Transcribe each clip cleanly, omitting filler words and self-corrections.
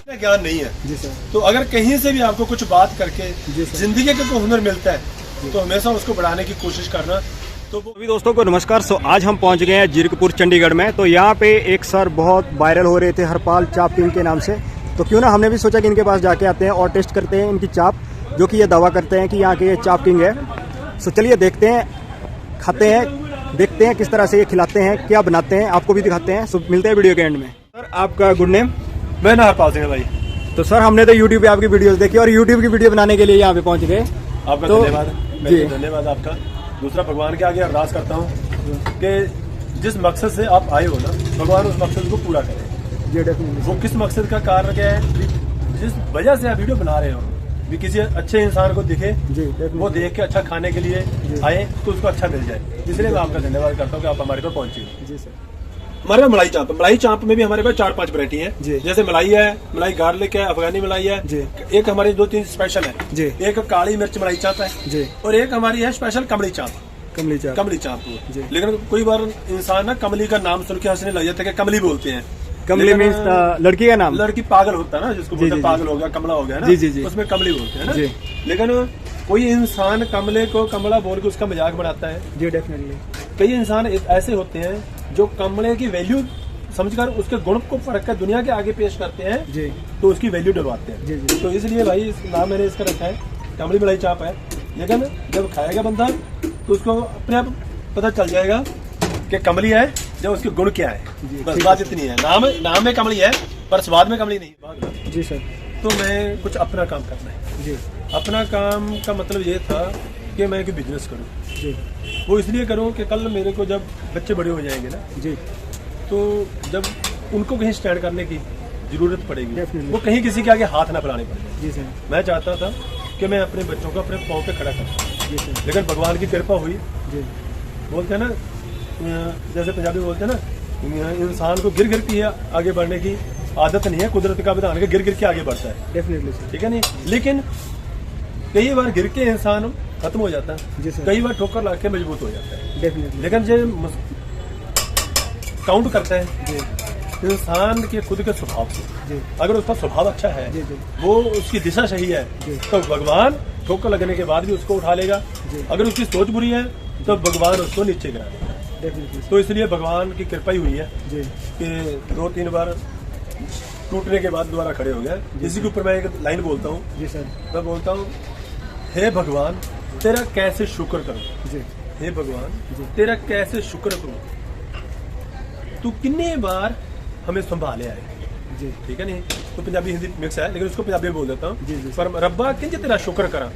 ज्ञान नहीं है जी सर। तो अगर कहीं से भी आपको कुछ बात करके जिंदगी का कोई हुनर मिलता है तो हमेशा उसको बढ़ाने की कोशिश करना। तो अभी दोस्तों को नमस्कार। आज हम पहुंच गए हैं जीरकपुर चंडीगढ़ में। तो यहाँ पे एक सर बहुत वायरल हो रहे थे हरपाल चाप किंग के नाम से। तो क्यों ना हमने भी सोचा कि इनके पास जाके आते हैं और टेस्ट करते हैं इनकी चाप, जो कि ये दावा करते हैं कि यहाँ के ये चाप किंग है। तो चलिए देखते हैं, खाते हैं, देखते हैं किस तरह से ये खिलाते हैं, क्या बनाते हैं, आपको भी दिखाते हैं। सो मिलते हैं वीडियो के एंड में। सर आपका गुड नेम? मैं ना हरपाल सिंह भाई। तो सर हमने तो यूट्यूब पे आपकी वीडियोस देखी और यूट्यूब की वीडियो बनाने के लिए यहाँ पे पहुँच गए। आपका धन्यवाद जी, धन्यवाद आपका। दूसरा भगवान के आगे अरदास करता हूँ कि जिस मकसद से आप आए हो ना, भगवान उस मकसद को पूरा करे। वो किस मकसद का कारण क्या है, जिस वजह से आप वीडियो बना रहे हो, भी किसी अच्छे इंसान को दिखे, वो देख के अच्छा खाने के लिए आए तो उसको अच्छा मिल जाए। इसलिए मैं आपका धन्यवाद करता हूँ कि आप हमारे पास पहुंचे। जी सर। हमारे पास मलाई चाप में भी हमारे पास 4-5 वैरायटी है। जैसे मलाई है, मलाई गार्लिक है, अफगानी मलाई है, एक हमारी 2-3 स्पेशल है, एक काली मिर्च मलाई चाप है, और एक हमारी है स्पेशल कमली चाप। कमली चाप। लेकिन कोई बार इंसान ना कमली का नाम सुन के हंसने लग जाता है कि कमली बोलते हैं। कमली मीन्स लड़की का नाम? लड़की पागल होता है ना, जिसको बोलते हैं पागल हो गया, कमला हो गया ना, उसमें कमली बोलते हैं ना। लेकिन कोई इंसान कमले को कमला बोल के उसका मजाक बनाता है। जी डेफिनेटली। कई इंसान ऐसे होते हैं जो कमले की वैल्यू समझकर उसके गुण को परख कर दुनिया के आगे पेश करते हैं जी, तो उसकी वैल्यू डलवाते हैं। तो इसलिए भाई नाम मैंने इसका रखा है, कमली मलाई चाप है। लेकिन जब खाएगा बंदा तो उसको अपने आप पता चल जाएगा कि कमली है, जब उसके गुण क्या है। बस बात इतनी है। नाम में कमली है पर स्वाद में कमली नहीं। जी सर। तो मैं कुछ अपना काम करना है जी। अपना काम का मतलब ये था कि मैं एक बिजनेस करूं जी। वो इसलिए करूं कि कल मेरे को जब बच्चे बड़े हो जाएंगे ना जी, तो जब उनको कहीं स्टैंड करने की जरूरत पड़ेगी, वो कहीं किसी के आगे हाथ ना फैलाने पड़े जी सर। मैं चाहता था कि मैं अपने बच्चों को अपने पाँव पे खड़ा करूं जी सर। लेकिन भगवान की कृपा हुई जी। बोलते हैं ना, जैसे पंजाबी बोलते हैं ना, इंसान को गिर गिर के आगे बढ़ने की आदत नहीं है, कुदरत का विधान के गिर गिर के आगे बढ़ता है। डेफिनेटली, ठीक है नहीं। लेकिन कई बार गिर के इंसान खत्म हो जाता है, कई बार ठोकर लग के मजबूत हो जाता है। डेफिनेटली। लेकिन जो काउंट करता है इंसान के खुद के स्वभाव से। अगर उसका स्वभाव अच्छा है, वो उसकी दिशा सही है, तो भगवान ठोकर लगने के बाद भी उसको उठा लेगा। अगर उसकी सोच बुरी है तो भगवान उसको नीचे गिरा देगा। तो इसलिए भगवान की कृपा ही हुई है कि 2-3 बार टूटने के बाद दोबारा खड़े हो गए। इसी के ऊपर मैं एक लाइन बोलता हूँ जी सर। मैं बोलता हूँ, हे भगवान तेरा कैसे शुक्र करूं जी। हे भगवान तेरा कैसे शुक्र करूं, तू कितने बार हमें संभाले आए जी। ठीक है नहीं, तो पंजाबी हिंदी मिक्स है, लेकिन उसको पंजाबी में बोल देता हूँ। पर रब्बा किंज तेरा शुक्र करा,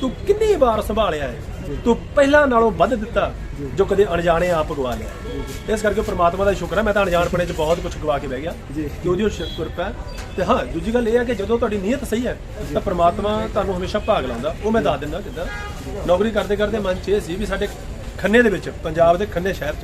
तू कितनी बार संभाले आए, तू पहला नालों वध दिता जो कदे अनजाने आप गवा लिया। इस करके परमात्मा का शुक्र है। मैं तो अनजानपणे च बहुत कुछ गवा के बह गया कि ਉਹਦੀ ਕਿਰਪਾ ਹੈ। ਤੇ ਹਾਂ ਦੂਜੀ ਗੱਲ ਇਹ ਹੈ ਕਿ ਜਦੋਂ ਤੁਹਾਡੀ ਨੀਅਤ ਸਹੀ ਹੈ ਤਾਂ परमात्मा ਤੁਹਾਨੂੰ ਹਮੇਸ਼ਾ ਭਾਗ ਲਾਉਂਦਾ। ਉਹ ਮੈਂ ਦੱਸ ਦਿੰਦਾ ਜਿੱਦਾਂ ਨੌਕਰੀ ਕਰਦੇ ਕਰਦੇ ਮਨ 'ਚ ਇਹ ਸੀ ਵੀ ਸਾਡੇ ਖੰਨੇ ਦੇ ਵਿੱਚ, ਪੰਜਾਬ ਦੇ ਖੰਨੇ ਸ਼ਹਿਰ 'ਚ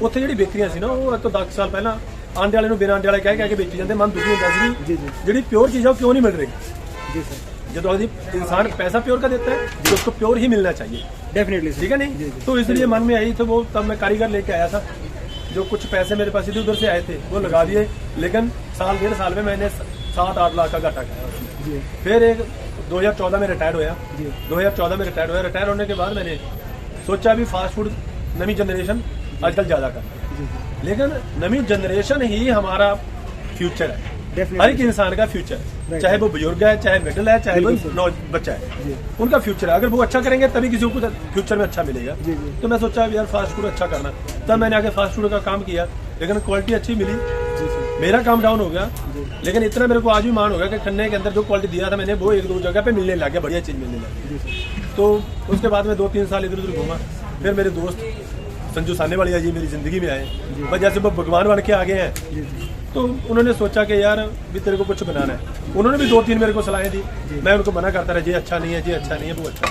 ਉੱਥੇ ਜਿਹੜੀ ਬੇਕਰੀਆਂ ਸੀ ਨਾ, ਉਹ ਅੱਜ ਤੋਂ 10 ਸਾਲ ਪਹਿਲਾਂ ਆਂਡੇ ਵਾਲੇ ਨੂੰ ਬਿਨਾਂ ਆਂਡੇ ਵਾਲੇ ਕਹਿ ਕੇ ਵੇਚੀ ਜਾਂਦੇ। ਮਨ ਦੁਖੀ ਹੁੰਦਾ ਸੀ ਜਿਹੜੀ प्योर चीज़ है वो क्यों नहीं मिल रही जी सर। जो इंसान पैसा प्योर का देता है तो उसको प्योर ही मिलना चाहिए। डेफिनेटली, ठीक है नहीं। तो इसलिए मन में आई, तो वो तब मैं कारीगर लेके आया था, जो कुछ पैसे मेरे पास इधर उधर से आए थे वो लगा दिए। लेकिन 1-1.5 साल में मैंने 7-8 लाख का घाटा खाया। फिर एक 2014 में रिटायर होया। 2014 में रिटायर होया। रिटायर होने के बाद मैंने सोचा भी फास्ट फूड नवी जनरेशन आजकल ज़्यादा करती है, लेकिन नवी जनरेशन ही हमारा फ्यूचर है। हर एक इंसान का फ्यूचर, चाहे वो बुजुर्ग है, चाहे मिडिल है, चाहे वो बच्चा है, उनका फ्यूचर है। अगर वो अच्छा करेंगे तभी किसी को फ्यूचर में अच्छा मिलेगा। तो मैं सोचा यार फास्ट फूड अच्छा करना, तब मैंने आगे फास्ट फूड का काम किया। लेकिन क्वालिटी अच्छी मिली, मेरा काम डाउन हो गया। लेकिन इतना मेरे को आज भी मान हो गया कि खन्ने के अंदर जो क्वालिटी दिया था मैंने, वो 1-2 जगह पे मिलने लग गया, बढ़िया चीज़ मिलने लगी। तो उसके बाद में 2-3 साल इधर उधर घूमा। फिर मेरे दोस्त संजू साने वाली जी मेरी ज़िंदगी में आए। बस जैसे वो भगवान बन के आ गए हैं, तो उन्होंने सोचा कि यार भी तेरे को कुछ बनाना है। उन्होंने भी 2-3 मेरे को सलाहें दी। मैं उनको मना करता रहा, ये अच्छा नहीं है, ये अच्छा नहीं है, वो अच्छा।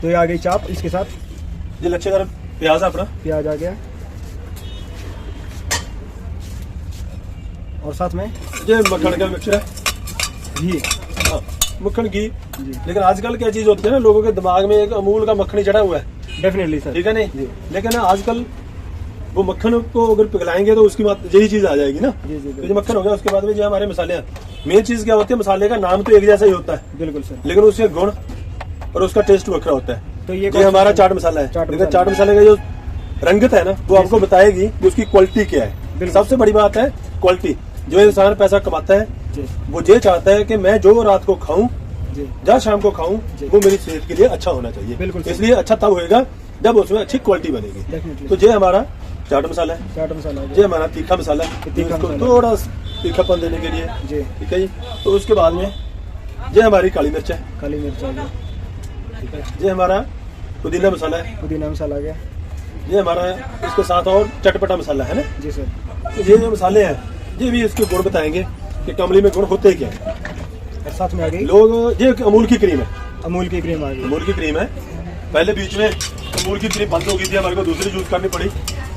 तो ये आ गई चाप, इसके साथ ये लच्छेदार प्याज, अपना प्याज आ गया, और साथ में ये मक्खन का मिक्सचर है, घी। हाँ, मक्खन घी। लेकिन आजकल क्या चीज़ होती है ना, लोगों के दिमाग में एक अमूल का मक्खनी चढ़ा हुआ है। डेफिनेटली सर, ठीक है नहीं। लेकिन आजकल वो मक्खन को अगर पिघलाएंगे तो उसकी बात यही चीज आ जाएगी ना। जी जी तो जो मक्खन हो गया उसके बाद में जो हमारे मसाले हैं, मेन चीज क्या होती है, मसाले का नाम तो एक जैसा ही होता है बिल्कुल सर, लेकिन उसके गुण और उसका टेस्ट वक्रा होता है। तो ये हमारा चाट मसाला है, लेकिन चाट मसाले का जो रंगत है ना वो आपको बताएगी कि उसकी क्वालिटी क्या है। सबसे बड़ी बात है क्वालिटी। जो इंसान पैसा कमाता है वो ये चाहता है कि मैं जो रात को खाऊं या शाम को खाऊं वो मेरी सेहत के लिए अच्छा होना चाहिए। इसलिए अच्छा तब होएगा जब उसमें अच्छी क्वालिटी बनेगी। तो ये हमारा चाट मसाला है, चाट मसाला, ये हमारा तीखा मसाला है, इसको थोड़ा तीखापन देने के लिए जी, ठीक है जी। तो उसके बाद में ये हमारी काली मिर्च है, काली मिर्च आ गया, ठीक है। ये हमारा पुदीना मसाला है, पुदीना मसाला आ गया। ये हमारा इसके साथ और चटपटा मसाला है ना जी सर। तो ये जो मसाले हैं ये भी इसके गुण बताएंगे कि कमली में गुण होते क्या है। और साथ में आ गई लोग, ये अमूल की क्रीम है, अमूल की क्रीम आ गई, अमूल की क्रीम है। पहले बीच में अमूल की क्रीम बंद हो गई थी, हमारे को दूसरी यूज करनी पड़ी,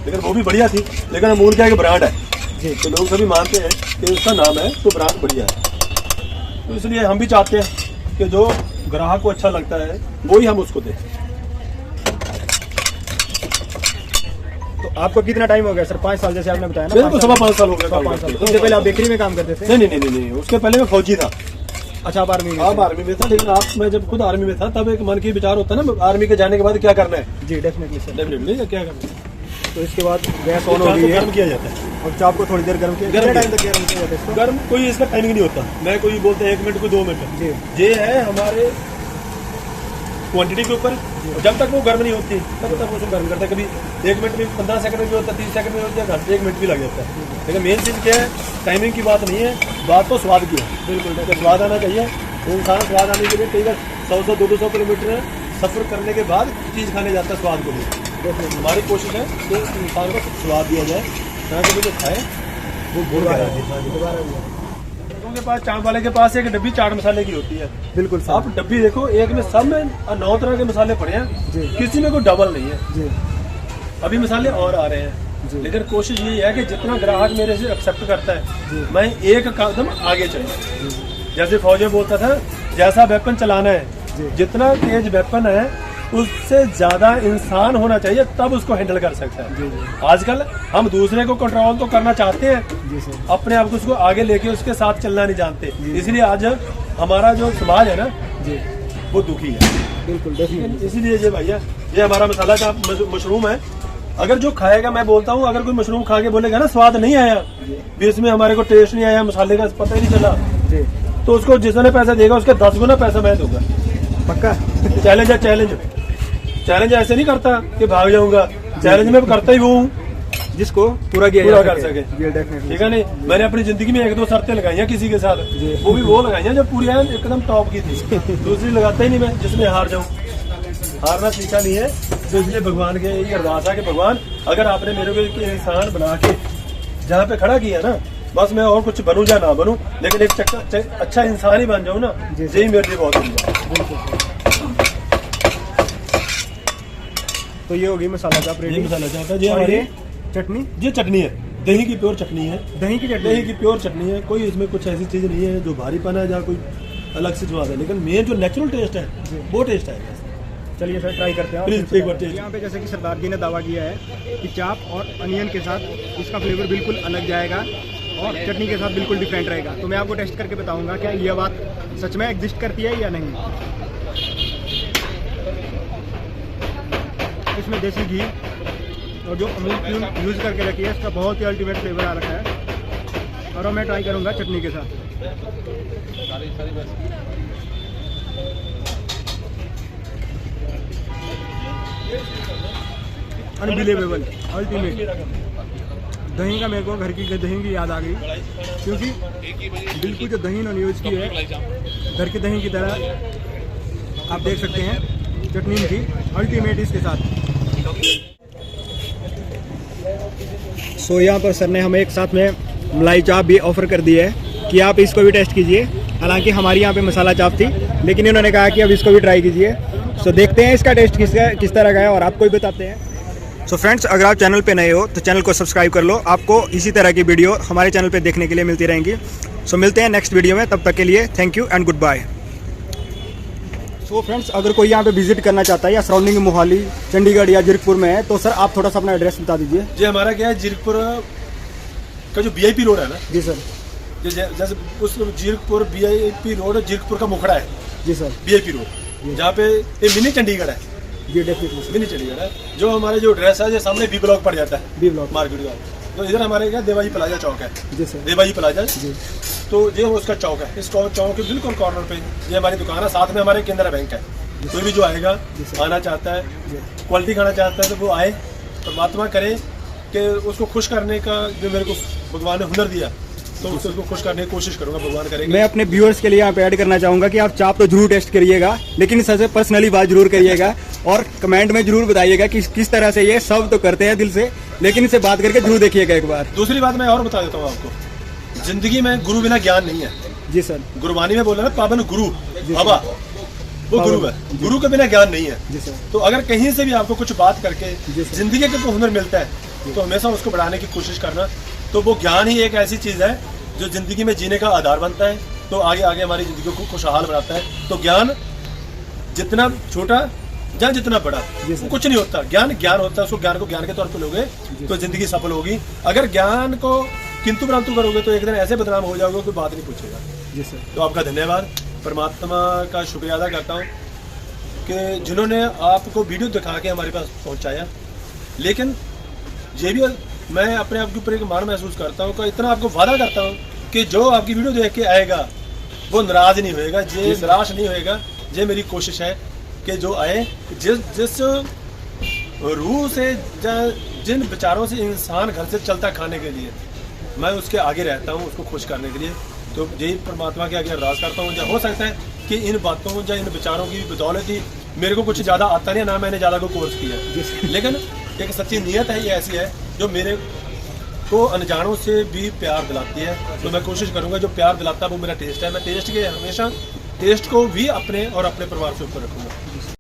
लेकिन वो भी बढ़िया थी। लेकिन अमूल क्या है कि ब्रांड है जी, तो लोग सभी मानते हैं कि उसका नाम है तो ब्रांड बढ़िया है। तो इसलिए हम भी चाहते हैं कि जो ग्राहक को अच्छा लगता है वही हम उसको दें। तो आपको कितना टाइम हो गया सर? 5 साल जैसे आपने बताया ना? मेरे को 5.5 साल हो गया काम 5 साल। करते। उससे पहले आप बेकरी में काम करते थे? नहीं, उसके पहले मैं फौजी था। अच्छा, आप आर्मी में? आप आर्मी में था, लेकिन आप, मैं जब खुद आर्मी में था तब एक मन की विचार होता है ना आर्मी के जाने के बाद क्या करना है। जी डेफिनेटली सर, डेफिनेटली क्या करना है। तो इसके बाद गैस ऑन हो गई है, गर्म किया जाता है और चाप को थोड़ी देर गर्म किया, गर्म टाइम तक गर्म किया जाता है इसको? गर्म कोई इसका टाइमिंग नहीं होता, मैं कोई बोलते हैं 1 मिनट कोई 2 मिनट जी। ये है हमारे क्वांटिटी के ऊपर, जब तक वो गर्म नहीं होती तब तक उसको गर्म करता है। कभी 1 मिनट में 15 सेकंड में भी होता है, 30 सेकंड में होता है, घंटे 1 मिनट भी लग जाता है। लेकिन मेन चीज क्या है, टाइमिंग की बात नहीं है, बात तो स्वाद की है। बिल्कुल स्वाद आना चाहिए। तो इंसान स्वाद आने के लिए कई बार 100-200 किलोमीटर सफर करने के बाद चीज खाने जाता है स्वाद को लिए। हमारी कोशिश है कि इंसान को स्वाद दिया जाए, ताकि वो जो खाए वो भूल दोबारा। के पास, चाट वाले के पास एक डब्बी चाट मसाले की होती है। बिल्कुल सर। आप डब्बी देखो, एक में सब में 9 तरह के मसाले पड़े हैं जी, किसी में कोई डबल नहीं है जी। अभी मसाले और आ रहे हैं, लेकिन कोशिश ये है कि जितना ग्राहक मेरे से एक्सेप्ट करता है मैं एक कदम आगे चलूं। जैसे फौजी बोलता था, जैसा वेपन चलाना है, जितना तेज वेपन है उससे ज्यादा इंसान होना चाहिए, तब उसको हैंडल कर सकता है। आजकल हम दूसरे को कंट्रोल तो करना चाहते हैं, अपने आप को उसको आगे लेके उसके साथ चलना नहीं जानते। इसलिए आज हमारा जो समाज है ना वो दुखी है। बिल्कुल, इसीलिए ये भैया, ये हमारा मसाला चाप मशरूम है। अगर जो खाएगा, मैं बोलता हूँ, अगर कोई मशरूम खा के बोलेगा ना स्वाद नहीं आया, भी इसमें हमारे को टेस्ट नहीं आया, मसाले का पता ही नहीं चला, तो उसको जिसने पैसा देगा उसका 10 गुना पैसा मैं दूंगा। पक्का? चैलेंज है, चैलेंज ऐसे नहीं करता कि भाग जाऊंगा, चैलेंज में करता ही वो हूँ जिसको पूरा कर सके। ठीक है नहीं, मैंने अपनी जिंदगी में 1-2 शर्तें लगाई हैं किसी के साथ, वो भी वो लगाई हैं जब पूरी एकदम टॉप की थी। दूसरी लगाता ही नहीं मैं जिसमें हार जाऊं। हारना सीखा नहीं है, तो इसलिए भगवान के यही अरदास है कि भगवान अगर आपने मेरे को एक इंसान बना के जहाँ पे खड़ा किया ना, बस मैं और कुछ बनूं या ना बनूं, लेकिन एक अच्छा इंसान ही बन जाऊं ना, यही मेरे लिए बहुत है। तो ये होगी मसाला चाप रेडी। मसाला चाप है। ये हमारी चटनी, ये चटनी है, दही की प्योर चटनी है। दही की चटनी, दही की प्योर चटनी है। कोई इसमें कुछ ऐसी चीज नहीं है जो भारीपन है या कोई अलग से स्वाद है, लेकिन मेन जो नेचुरल टेस्ट है वो टेस्ट है। चलिए सर, ट्राई करते हैं प्लीज एक बार टेस्ट। यहाँ पे जैसे कि सरदार जी ने दावा किया है कि चाप और अनियन के साथ इसका फ्लेवर बिल्कुल अलग जाएगा और चटनी के साथ बिल्कुल डिफरेंट रहेगा। तो मैं आपको टेस्ट करके बताऊंगा क्या यह बात सच में एग्जिस्ट करती है या नहीं। इसमें देसी घी और जो अमूल क्रीम यूज़ करके रखी है, इसका बहुत ही अल्टीमेट फ्लेवर आ रखा है। और मैं ट्राई करूंगा चटनी के साथ। Unbelievable, ultimate. दही का मेरे को घर की दही की याद आ गई, क्योंकि बिल्कुल जो दही इन्होंने यूज की है घर की दही की तरह। आप देख सकते हैं चटनी की अल्टीमेट इसके साथ। सो यहाँ पर सर ने हमें एक साथ में मलाई चाप भी ऑफर कर दी है कि आप इसको भी टेस्ट कीजिए। हालांकि हमारी यहाँ पे मसाला चाप थी, लेकिन इन्होंने कहा कि अब इसको भी ट्राई कीजिए। सो देखते हैं इसका टेस्ट किस तरह का है और आपको भी बताते हैं। सो फ्रेंड्स, अगर आप चैनल पे नए हो तो चैनल को सब्सक्राइब कर लो। आपको इसी तरह की वीडियो हमारे चैनल पे देखने के लिए मिलती रहेंगी। सो मिलते हैं नेक्स्ट वीडियो में, तब तक के लिए thank you and goodbye. तो फ्रेंड्स, अगर कोई यहाँ पे विजिट करना चाहता है या सराउंडिंग मोहाली, चंडीगढ़ या जीरकपुर में है, तो सर आप थोड़ा सा अपना एड्रेस बता दीजिए। जी, हमारा क्या है, जीरकपुर का जो VIP रोड है ना, जी सर। जैसे उस जीरकपुर VIP रोड जीरकपुर का मुखड़ा है। जी सर। VIP रोड, जहाँ पे ये मिनी चंडीगढ़ है। जी डेफिनेटली मिनी चंडीगढ़ है। जो हमारे जो एड्रेस है, जो सामने B ब्लॉक पड़ जाता है, B ब्लॉक मार्केट का। तो इधर हमारे क्या देवाजी प्लाजा चौक है। जी सर। देवाजी प्लाजा जी। तो ये उसका चौक है। इस चौक के बिल्कुल कॉर्नर पे ये हमारी दुकान है। साथ में हमारे केंद्र बैंक है। कोई भी जो आएगा, आना चाहता है, क्वालिटी खाना चाहता है, तो वो आए। परमात्मा करे कि उसको खुश करने का जो मेरे को भगवान ने हुनर दिया, तो उसको खुश करने की कोशिश करूंगा, भगवान करेंगे। मैं अपने व्यूअर्स के लिए यहाँ पे ऐड करना चाहूंगा कि आप चाप तो जरूर टेस्ट करिएगा, लेकिन सबसे पर्सनली बात जरूर करिएगा और कमेंट में जरूर बताइएगा कि किस तरह से ये सब तो करते हैं दिल से, लेकिन इसे बात करके जरूर देखिएगा एक बार। दूसरी बात मैं और बता देता हूँ आपको, जिंदगी में गुरु बिना ज्ञान नहीं है। जी सर। गुरबानी में बोला ना, पावन गुरु बाबा, वो गुरु है। गुरु के बिना ज्ञान नहीं है। जी सर। तो अगर कहीं से भी आपको कुछ बात करके जिंदगी का कोई हुनर मिलता है, तो हमेशा उसको बढ़ाने की कोशिश करना। तो वो ज्ञान ही एक ऐसी चीज है जो जिंदगी में जीने का आधार बनता है, तो आगे आगे हमारी जिंदगी को खुशहाल बनाता है। तो ज्ञान जितना छोटा या जितना बड़ा, वो कुछ नहीं होता। ज्ञान ज्ञान होता है। उसको ज्ञान को ज्ञान के तौर पर लोगे तो जिंदगी सफल होगी। अगर ज्ञान को किंतु परंतु करोगे तो एक दिन ऐसे बदनाम हो जाओगे, कोई बात नहीं पूछेगा। जी सर। तो आपका धन्यवाद, परमात्मा का शुक्रिया अदा करता हूँ कि जिन्होंने आपको वीडियो दिखा के हमारे पास पहुँचाया। लेकिन ये भी मैं अपने आप के ऊपर एक मान महसूस करता हूँ कि इतना आपको वादा करता हूँ कि जो आपकी वीडियो देख के आएगा वो नाराज नहीं होएगा, ये निराश नहीं होएगा। ये मेरी कोशिश है कि जो आए, जिस रूह से, जिन विचारों से इंसान घर से चलता खाने के लिए, मैं उसके आगे रहता हूँ, उसको खुश करने के लिए। तो यही परमात्मा के आगे अरदास करता हूँ। हो सकता है कि इन बातों या इन विचारों की बदौलत ही मेरे को कुछ ज़्यादा आता नहीं, ना मैंने ज़्यादा कोई कोर्स किया, लेकिन एक सच्ची नीयत है, ये ऐसी है जो मेरे को अनजानों से भी प्यार दिलाती है। तो मैं कोशिश करूँगा, जो प्यार दिलाता है वो मेरा टेस्ट है। मैं टेस्ट के हमेशा टेस्ट को भी अपने और अपने परिवार से ऊपर रखूँगा।